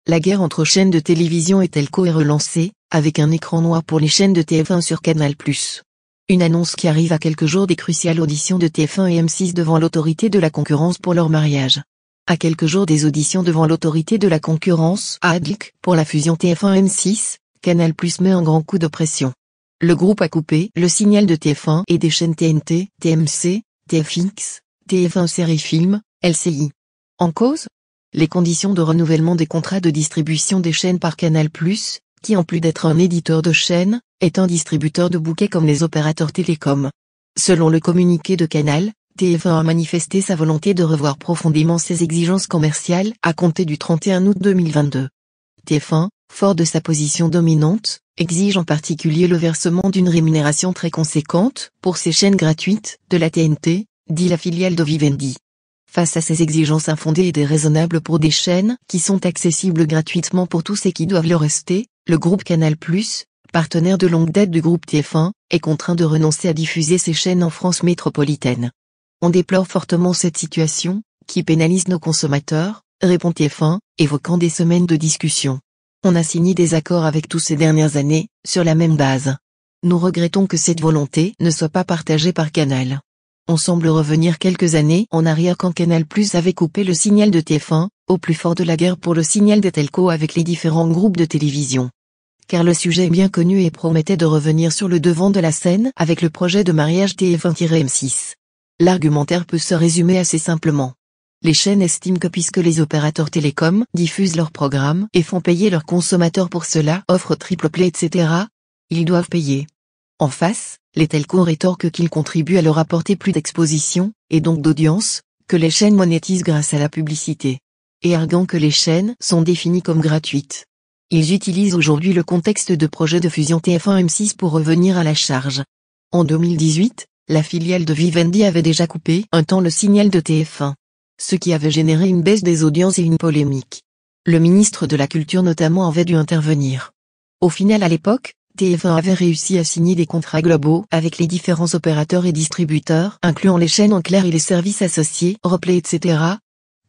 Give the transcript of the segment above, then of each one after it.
La guerre entre chaînes de télévision et telco est relancée, avec un écran noir pour les chaînes de TF1 sur Canal+. Une annonce qui arrive à quelques jours des cruciales auditions de TF1 et M6 devant l'autorité de la concurrence pour leur mariage. À quelques jours des auditions devant l'autorité de la concurrence (ADLC) pour la fusion TF1-M6, Canal+ met un grand coup de pression. Le groupe a coupé le signal de TF1 et des chaînes TNT, TMC, TFX, TF1 Série Film, LCI. En cause, les conditions de renouvellement des contrats de distribution des chaînes par Canal+, qui en plus d'être un éditeur de chaînes, est un distributeur de bouquets comme les opérateurs télécoms. Selon le communiqué de Canal, TF1 a manifesté sa volonté de revoir profondément ses exigences commerciales à compter du 31 août 2022. TF1, fort de sa position dominante, exige en particulier le versement d'une rémunération très conséquente pour ses chaînes gratuites de la TNT, dit la filiale de Vivendi. Face à ces exigences infondées et déraisonnables pour des chaînes qui sont accessibles gratuitement pour tous et qui doivent le rester, le groupe Canal+, partenaire de longue date du groupe TF1, est contraint de renoncer à diffuser ses chaînes en France métropolitaine. On déplore fortement cette situation, qui pénalise nos consommateurs, répond TF1, évoquant des semaines de discussion. On a signé des accords avec tous ces dernières années, sur la même base. Nous regrettons que cette volonté ne soit pas partagée par Canal. On semble revenir quelques années en arrière quand Canal+ avait coupé le signal de TF1, au plus fort de la guerre pour le signal des telcos avec les différents groupes de télévision. Car le sujet est bien connu et promettait de revenir sur le devant de la scène avec le projet de mariage TF1-M6. L'argumentaire peut se résumer assez simplement. Les chaînes estiment que puisque les opérateurs télécoms diffusent leurs programmes et font payer leurs consommateurs pour cela, offrent triple play etc., ils doivent payer. En face, les telcos rétorquent qu'ils contribuent à leur apporter plus d'exposition, et donc d'audience, que les chaînes monétisent grâce à la publicité. Et arguant que les chaînes sont définies comme gratuites. Ils utilisent aujourd'hui le contexte de projet de fusion TF1-M6 pour revenir à la charge. En 2018, la filiale de Vivendi avait déjà coupé un temps le signal de TF1. Ce qui avait généré une baisse des audiences et une polémique. Le ministre de la Culture notamment avait dû intervenir. Au final à l'époque, TF1 avait réussi à signer des contrats globaux avec les différents opérateurs et distributeurs, incluant les chaînes en clair et les services associés, replay etc.,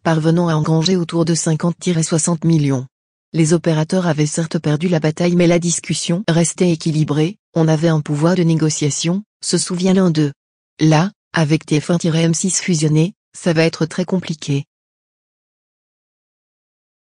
parvenant à engranger autour de 50-60 millions. Les opérateurs avaient certes perdu la bataille mais la discussion restait équilibrée, on avait un pouvoir de négociation, se souvient l'un d'eux. Là, avec TF1-M6 fusionné, ça va être très compliqué.